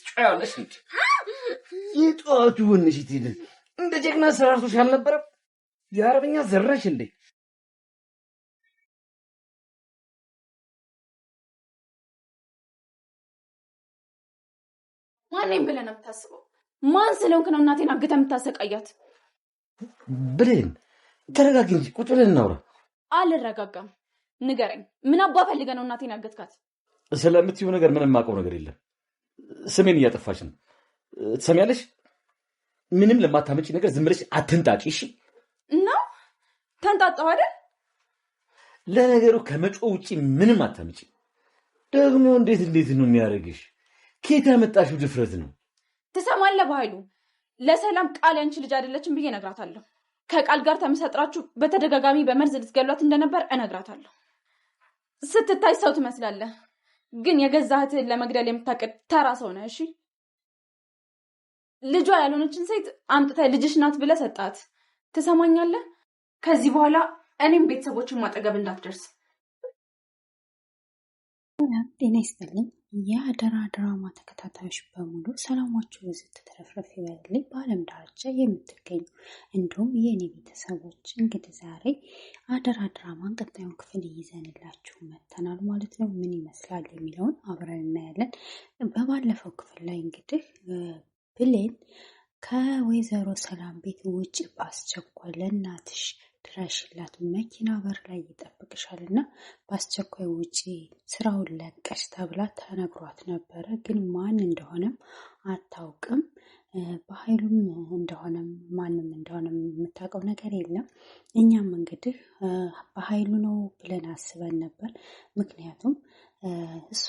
ጫለሽ እንዴ ይጧቱ ወንሽቲል እንደ ጀግና ሰራርቶሽ አልነበረም የአረብኛ ዘራሽ እንዴ ማንንም ብለህ ነው የምታስበው? ማን ስለሆንክ ነው እናቴን አግተህ የምታሰቃያት? ብሌን ተረጋጊ እንጂ ቁጭ ብለን እናውራ። አልረጋጋም። ንገረኝ፣ ምን አባ ፈልገህ ነው እናቴን አገትካት? ስለምትይው ነገር ምንም አውቀው ነገር የለም። ስሜን እያጠፋሽ ነው። ትሰሚያለሽ? ምንም ለማታመጪ ነገር ዝም ብለሽ አትንጣጪ። እሺ? እና ተንጣጣው አይደል? ለነገሩ ከመጮ ውጪ ምንም አታመጪ። ደግሞ እንዴት ነው የሚያደርግሽ? ከየት ያመጣሽው ድፍረት ነው? ትሰማለህ በኃይሉ፣ ለሰላም ቃል ያንቺ ልጅ አይደለችም ብዬ እነግራታለሁ። ከቃል ጋር ተመሳጥራችሁ በተደጋጋሚ በመርዝ ልትገሏት እንደነበር እነግራታለሁ። ስትታይ ሰው ትመስላለህ፣ ግን የገዛ እህትህን ለመግደል የምታቅድ ተራ ሰው ነህ። እሺ? ልጇ ያልሆነችን ሴት አምጥተህ ልጅሽ ናት ብለህ ሰጣት። ትሰማኛለህ? ከዚህ በኋላ እኔም ቤተሰቦችን ማጠገብ እንዳትደርስ። ጤና ይስጥልኝ። የአደራ ድራማ ተከታታዮች በሙሉ ሰላማችሁ ብዙ ተትረፍረፍ ይበልልኝ። በዓለም ዳርቻ የምትገኙ እንዲሁም የእኔ ቤተሰቦች እንግዲህ ዛሬ አደራ ድራማን ቀጣዩን ክፍል ይዘንላችሁ መጥተናል ማለት ነው። ምን ይመስላል የሚለውን አብረን እናያለን። በባለፈው ክፍል ላይ እንግዲህ ብሌን ከወይዘሮ ሰላም ቤት ውጭ በአስቸኳይ ለእናትሽ ድረሽላት መኪና በር ላይ ይጠብቅሻል እና በአስቸኳይ ውጪ ስራውን ለቀሽ ተብላ ተነግሯት ነበረ። ግን ማን እንደሆነም አታውቅም። በኃይሉም እንደሆነም ማንም እንደሆነም የምታውቀው ነገር የለም። እኛም እንግዲህ በኃይሉ ነው ብለን አስበን ነበር። ምክንያቱም እሷ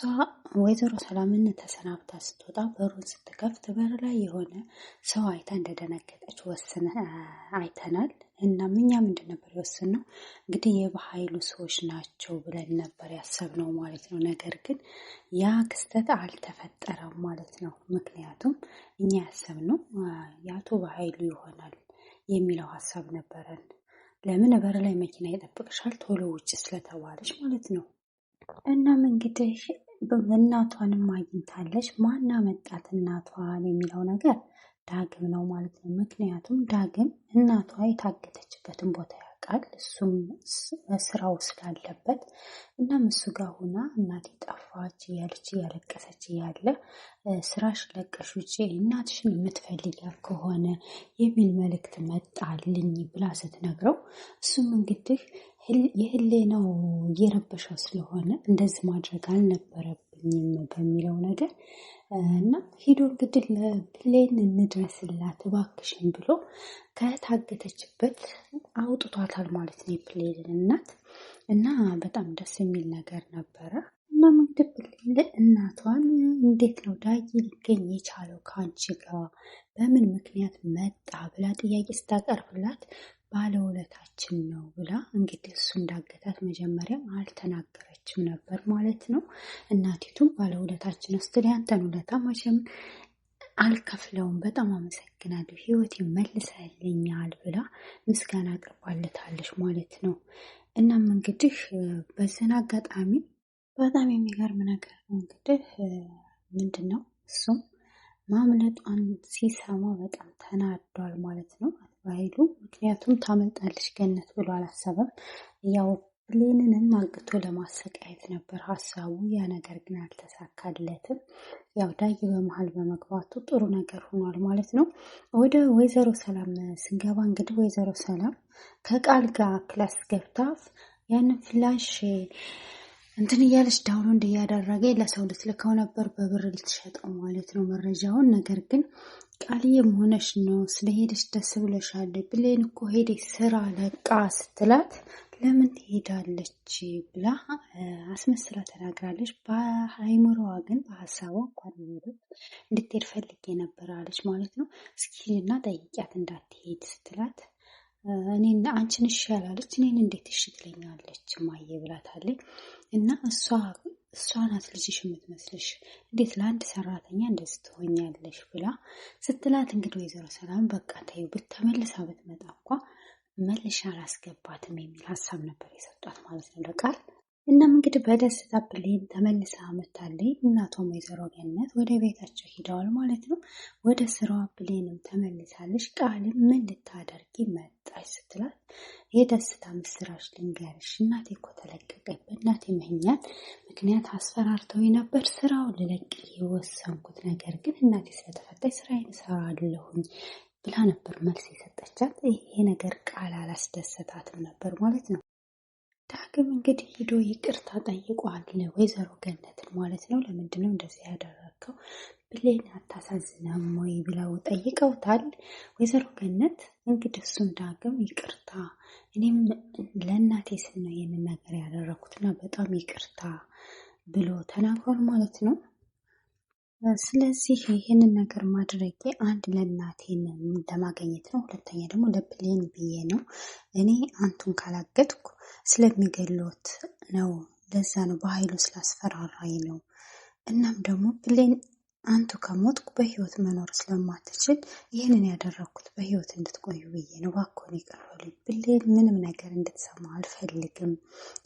ወይዘሮ ሰላምን ተሰናብታ ስትወጣ በሩን ስትከፍት በር ላይ የሆነ ሰው አይታ እንደደነገጠች ወስነ አይተናል። እናም እኛ ምንድን ነበር የወሰንነው እንግዲህ የበኃይሉ ሰዎች ናቸው ብለን ነበር ያሰብነው ማለት ነው። ነገር ግን ያ ክስተት አልተፈጠረም ማለት ነው። ምክንያቱም እኛ ያሰብነው የአቶ በኃይሉ ይሆናል የሚለው ሀሳብ ነበረን። ለምን በር ላይ መኪና ይጠብቅሻል ቶሎ ውጭ ስለተባለች ማለት ነው። እናም እንግዲህ እናቷንም አግኝታለች። ማን አመጣት እናቷን የሚለው ነገር ዳግም ነው ማለት ነው። ምክንያቱም ዳግም እናቷ የታገተችበትን ቦታ ያውቃል። እሱም ስራው ስላለበት እናም እሱ ጋር ሆና እናቴ ጠፋች እያለች እያለቀሰች እያለ ስራሽ ለቀሽ ውጪ እናትሽን የምትፈልጊያት ከሆነ የሚል መልእክት መጣልኝ ብላ ስትነግረው እሱም እንግዲህ የህሊናው እየረበሸው ስለሆነ እንደዚህ ማድረግ አልነበረብኝም በሚለው ነገር እና ሂዶ እንግዲህ ለብሌን እንድረስላት እባክሽን ብሎ ከታገተችበት አውጥቷታል ማለት ነው የብሌንን እናት። እና በጣም ደስ የሚል ነገር ነበረ። እና እንግዲህ ብሌን እናቷን እንዴት ነው ዳጊ ሊገኝ የቻለው ከአንቺ ጋር በምን ምክንያት መጣ ብላ ጥያቄ ስታቀርብላት ባለውለታችን ነው ብላ እንግዲህ እሱ እንዳገታት መጀመሪያ አልተናገረችም ነበር ማለት ነው። እናቲቱም ባለውለታችን ስትል ያንተን ውለታ መቼም አልከፍለውም፣ በጣም አመሰግናለሁ፣ ህይወት መልሰልኛል ብላ ምስጋና አቅርባለታለች ማለት ነው። እናም እንግዲህ በዚህን አጋጣሚ በጣም የሚገርም ነገር ነው እንግዲህ ምንድን ነው እሱም ማምለጧን ሲሰማ በጣም ተናዷል ማለት ነው በኃይሉ። ምክንያቱም ታመልጣለች ገነት ብሎ አላሰበም። ያው ብሌንንም አግቶ ለማሰቃየት ነበር ሀሳቡ። ያ ነገር ግን አልተሳካለትም። ያው ዳጊ በመሀል በመግባቱ ጥሩ ነገር ሆኗል ማለት ነው። ወደ ወይዘሮ ሰላም ስንገባ እንግዲህ ወይዘሮ ሰላም ከቃል ጋር ክላስ ገብታ ያንን ፍላሽ እንትን እያለች ዳውንሎድ እያደረገ ለሰው ልትልከው ነበር በብር ልትሸጠው ማለት ነው መረጃውን። ነገር ግን ቃልዬም ሆነሽ ነው ስለሄደች ደስ ብሎሻል፣ ብሌን እኮ ሄደች ስራ ለቃ ስትላት ለምን ትሄዳለች ብላ አስመስላ ተናግራለች። በአይምሮዋ ግን በሀሳቧ እንኳን እንድትሄድ ፈልጌ ነበር አለች ማለት ነው። እስኪና ጠይቂያት እንዳትሄድ ስትላት እኔና አንቺን እሺ ያላለች እኔን እንዴት እሺ ትለኛለች ማየ ብላታለች። እና እሷ ናት ልጅሽ የምትመስልሽ እንዴት ለአንድ ሰራተኛ እንደዚህ ትሆኛለሽ ብላ ስትላት እንግዲህ ወይዘሮ ሰላም በቃ ተይው ብትመልሳ ብትመጣ እንኳ መልሻ አላስገባትም የሚል ሀሳብ ነበር የሰጧት ማለት ነው ለቃል። እናም እንግዲህ በደስታ ብሌን ተመልሳ መታለች። እናቷም ወይዘሮ ገነት ወደ ቤታቸው ሂደዋል ማለት ነው። ወደ ስራዋ ብሌንም ተመልሳለች። ቃልም ምን ልታደርጊ መጣች ስትላት የደስታ ምስራች ልንገርሽ፣ እናቴ እኮ ተለቀቀች። በእናቴ መህኛት ምክንያት አስፈራርተው ነበር ስራውን ልለቅ የወሰንኩት፣ ነገር ግን እናቴ ስለተፈታች ስራዬን እሰራለሁኝ ብላ ነበር መልስ የሰጠቻት። ይሄ ነገር ቃል አላስደሰታትም ነበር ማለት ነው። ዳግም እንግዲህ ሂዶ ይቅርታ ጠይቋል ወይዘሮ ገነትን ማለት ነው። ለምንድነው እንደዚህ ያደረገው ብሌን አታሳዝነም ወይ ብለው ጠይቀውታል። ወይዘሮ ገነት እንግዲህ እሱም ዳግም ይቅርታ፣ እኔም ለእናቴ ስል ነው ይህንን ነገር ያደረኩትና በጣም ይቅርታ ብሎ ተናግሯል ማለት ነው። ስለዚህ ይህንን ነገር ማድረጌ አንድ ለእናቴን ለማገኘት ነው፣ ሁለተኛ ደግሞ ለብሌን ብዬ ነው። እኔ አንቱን ካላገጥኩ ስለሚገሎት ነው፣ ለዛ ነው፣ በኃይሉ ስላስፈራራኝ ነው። እናም ደግሞ ብሌን አንቱ ከሞትኩ በህይወት መኖር ስለማትችል ይህንን ያደረግኩት በህይወት እንድትቆዩ ብዬ ነው። እባክዎን ይቅር በሉኝ፣ ብሌን ምንም ነገር እንድትሰማ አልፈልግም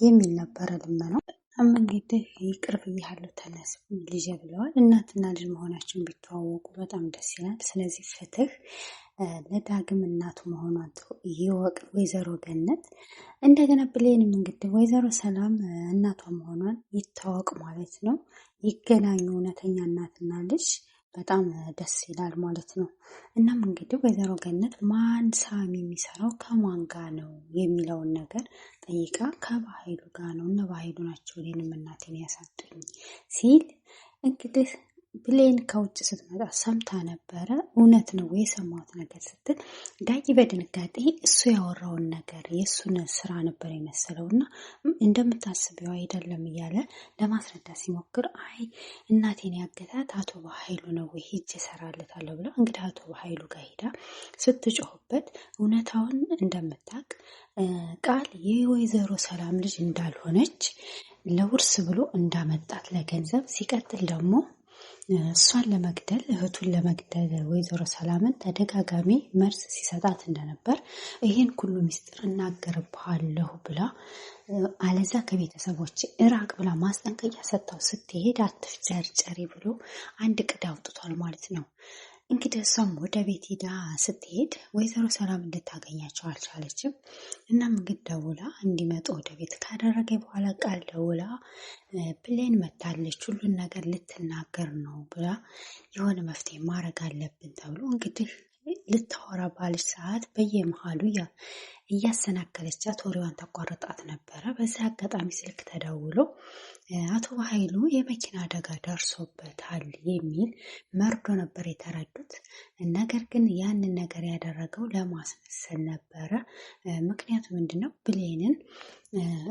የሚል ነበረ ልመናው። እንግዲህ ይቅር ብያለሁ ተነስ ልጄ ብለዋል። እናትና ልጅ መሆናቸውን ቢተዋወቁ በጣም ደስ ይላል። ስለዚህ ፍትህ ለዳግም እናቱ መሆኗን ይወቅ ወይዘሮ ገነት። እንደገና ብሌንም እንግዲህ ወይዘሮ ሰላም እናቷ መሆኗን ይታወቅ ማለት ነው። ይገናኙ እውነተኛ እናትና ልጅ በጣም ደስ ይላል ማለት ነው። እናም እንግዲህ ወይዘሮ ገነት ማን ሳሚ የሚሰራው ከማን ጋር ነው የሚለውን ነገር ጠይቃ ከባህሉ ጋር ነው፣ እነ ባህሉ ናቸው እኔንም እናቴን ያሳድሩኝ ሲል እንግዲህ ብሌን ከውጭ ስትመጣ ሰምታ ነበረ። እውነት ነው የሰማሁት ነገር ስትል ዳጊ በድንጋጤ እሱ ያወራውን ነገር የእሱን ስራ ነበር የመሰለው እና እንደምታስቢው አይደለም እያለ ለማስረዳት ሲሞክር አይ እናቴን ያገታት አቶ በኃይሉ ነው ወይ ሂጅ እሰራለታለሁ ብላ እንግዲህ አቶ በኃይሉ ጋር ሄዳ ስትጮህበት እውነታውን እንደምታውቅ ቃል የወይዘሮ ሰላም ልጅ እንዳልሆነች ለውርስ ብሎ እንዳመጣት ለገንዘብ ሲቀጥል ደግሞ እሷን ለመግደል እህቱን ለመግደል ወይዘሮ ሰላምን ተደጋጋሚ መርዝ ሲሰጣት እንደነበር ይህን ሁሉ ሚስጥር እናገርብሃለሁ ብላ አለዛ ከቤተሰቦች እራቅ ብላ ማስጠንቀቂያ ሰጥታው ስትሄድ አትፍጨርጨሪ ብሎ አንድ ቅድ አውጥቷል ማለት ነው። እንግዲህ እሷም ወደ ቤት ሄዳ ስትሄድ ወይዘሮ ሰላም እንድታገኛቸው አልቻለችም። እናም እንግዲህ ደውላ እንዲመጡ ወደ ቤት ካደረገ በኋላ ቃል ደውላ ብሌን መታለች ሁሉን ነገር ልትናገር ነው ብላ የሆነ መፍትሄ ማድረግ አለብን ተብሎ እንግዲህ ልታወራ ባለች ሰዓት በየመሃሉ እያሰናከለቻት ወሬዋን ተቋርጣት ነበረ። በዚህ አጋጣሚ ስልክ ተደውሎ አቶ በኃይሉ የመኪና አደጋ ደርሶበታል የሚል መርዶ ነበር የተረዱት። ነገር ግን ያንን ነገር ያደረገው ለማስመሰል ነበረ። ምክንያቱ ምንድነው? ብሌንን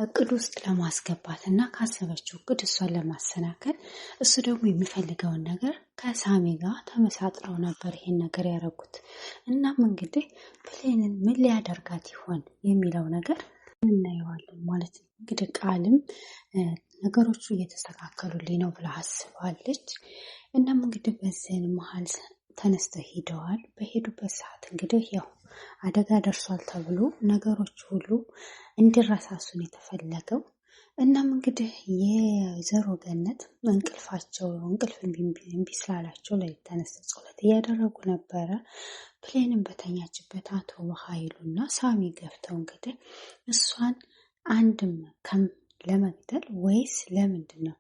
እቅድ ውስጥ ለማስገባት እና ካሰበችው እቅድ እሷን ለማሰናከል፣ እሱ ደግሞ የሚፈልገውን ነገር ከሳሚ ጋር ተመሳጥረው ነበር ይሄን ነገር ያደረጉት። እናም እንግዲህ ብሌንን ምን ሊያደርጋት ይሆን የሚለው ነገር እናየዋለን ማለት ነው። እንግዲህ ቃልም ነገሮቹ እየተስተካከሉልኝ ነው ብላ አስባለች። እናም እንግዲህ በዚህን መሀል ተነስተው ሄደዋል። በሄዱበት ሰዓት እንግዲህ ያው አደጋ ደርሷል ተብሎ ነገሮች ሁሉ እንዲረሳሱን የተፈለገው። እናም እንግዲህ የወይዘሮ ገነት እንቅልፍ እምቢ ስላላቸው ለሊት ተነስተው ጸሎት እያደረጉ ነበረ። ብሌንም በተኛችበት አቶ በኃይሉ እና ሳሚ ገብተው እንግዲህ እሷን አንድም ለመግደል ወይስ ለምንድን ነው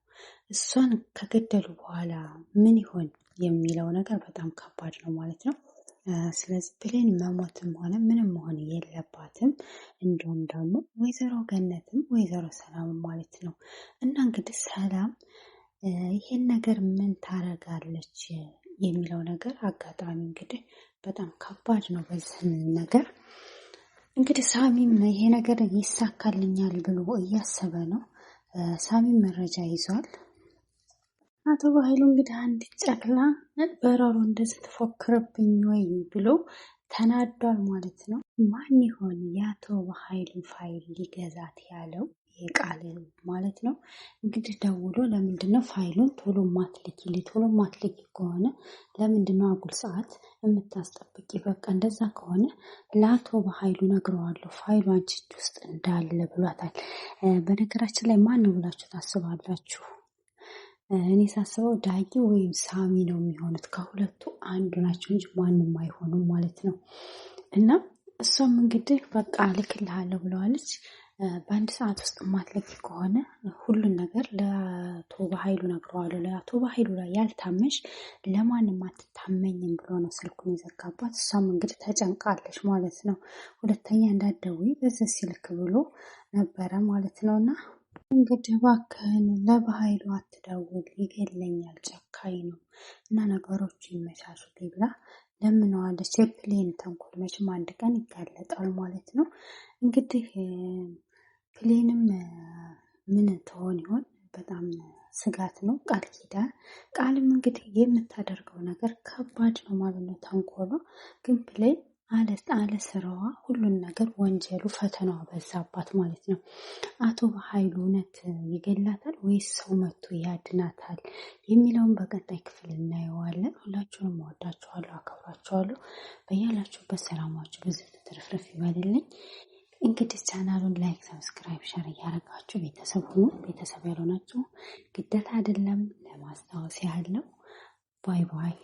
እሷን ከገደሉ በኋላ ምን ይሆን የሚለው ነገር በጣም ከባድ ነው ማለት ነው። ስለዚህ ብሌን መሞትም ሆነ ምንም መሆን የለባትም። እንዲሁም ደግሞ ወይዘሮ ገነትም ወይዘሮ ሰላም ማለት ነው። እና እንግዲህ ሰላም ይሄን ነገር ምን ታረጋለች የሚለው ነገር አጋጣሚ እንግዲህ በጣም ከባድ ነው። በዚህ ነገር እንግዲህ ሳሚም ይሄ ነገር ይሳካልኛል ብሎ እያሰበ ነው። ሳሚም መረጃ ይዟል። አቶ በኃይሉ እንግዲህ አንድ ጨቅላ በረሮ እንደዚህ ትፎክርብኝ ወይ ብሎ ተናዷል ማለት ነው። ማን ይሆን የአቶ በኃይሉን ፋይል ሊገዛት ያለው የቃል ማለት ነው። እንግዲህ ደውሎ ለምንድነው ፋይሉን ቶሎ ማትልኪልኝ? ቶሎ ማትልኪ ከሆነ ለምንድነው አጉል ሰዓት የምታስጠብቂ? በቃ እንደዛ ከሆነ ለአቶ በኃይሉ ነግረዋለሁ ፋይሉ አንቺ እጅ ውስጥ እንዳለ ብሏታል። በነገራችን ላይ ማን ነው ብላችሁ ታስባላችሁ? እኔ ሳስበው ዳጊ ወይም ሳሚ ነው የሚሆኑት። ከሁለቱ አንዱ ናቸው እንጂ ማንም አይሆኑም ማለት ነው። እና እሷም እንግዲህ በቃ ልክልሃለሁ ብለዋለች። በአንድ ሰዓት ውስጥ ማትለኪ ከሆነ ሁሉን ነገር ለአቶ በኃይሉ ነግረዋለሁ። ለአቶ በኃይሉ ላይ ያልታመሽ ለማንም አትታመኝም ብሎ ነው ስልኩን የዘጋባት። እሷም እንግዲህ ተጨንቃለች ማለት ነው። ሁለተኛ እንዳትደውይ በዚህ ስልክ ብሎ ነበረ ማለት ነው። እና እንግዲህ እባክህን ለበኃይሉ አትደውል፣ ይገለኛል፣ ጨካኝ ነው እና ነገሮቹ ይመቻቹልኝ ብላ ለምነዋለች። የፕሌን ተንኮል መቼም አንድ ቀን ይጋለጣል ማለት ነው። እንግዲህ ፕሌንም ምን ትሆን ይሆን? በጣም ስጋት ነው። ቃልም እንግዲህ የምታደርገው ነገር ከባድ ነው ማለት ነው። ተንኮሏ ግን ፕሌን አለ ስራዋ ሁሉን ነገር ወንጀሉ ፈተናዋ በዛባት ማለት ነው። አቶ በኃይሉ እውነት ይገላታል ወይስ ሰው መጥቶ ያድናታል የሚለውን በቀጣይ ክፍል እናየዋለን። ሁላችሁንም እወዳችኋለሁ፣ አከብራችኋለሁ። በያላችሁበት ሰላማችሁ ብዙ ተረፍረፍ ይበልልኝ። እንግዲህ ቻናሉን ላይክ፣ ሰብስክራይብ፣ ሸር እያደረጋችሁ ቤተሰብ ሁኑ። ቤተሰብ ያልሆናችሁ ግዴታ አይደለም፣ ለማስታወስ ያህል ነው። ባይ ባይ።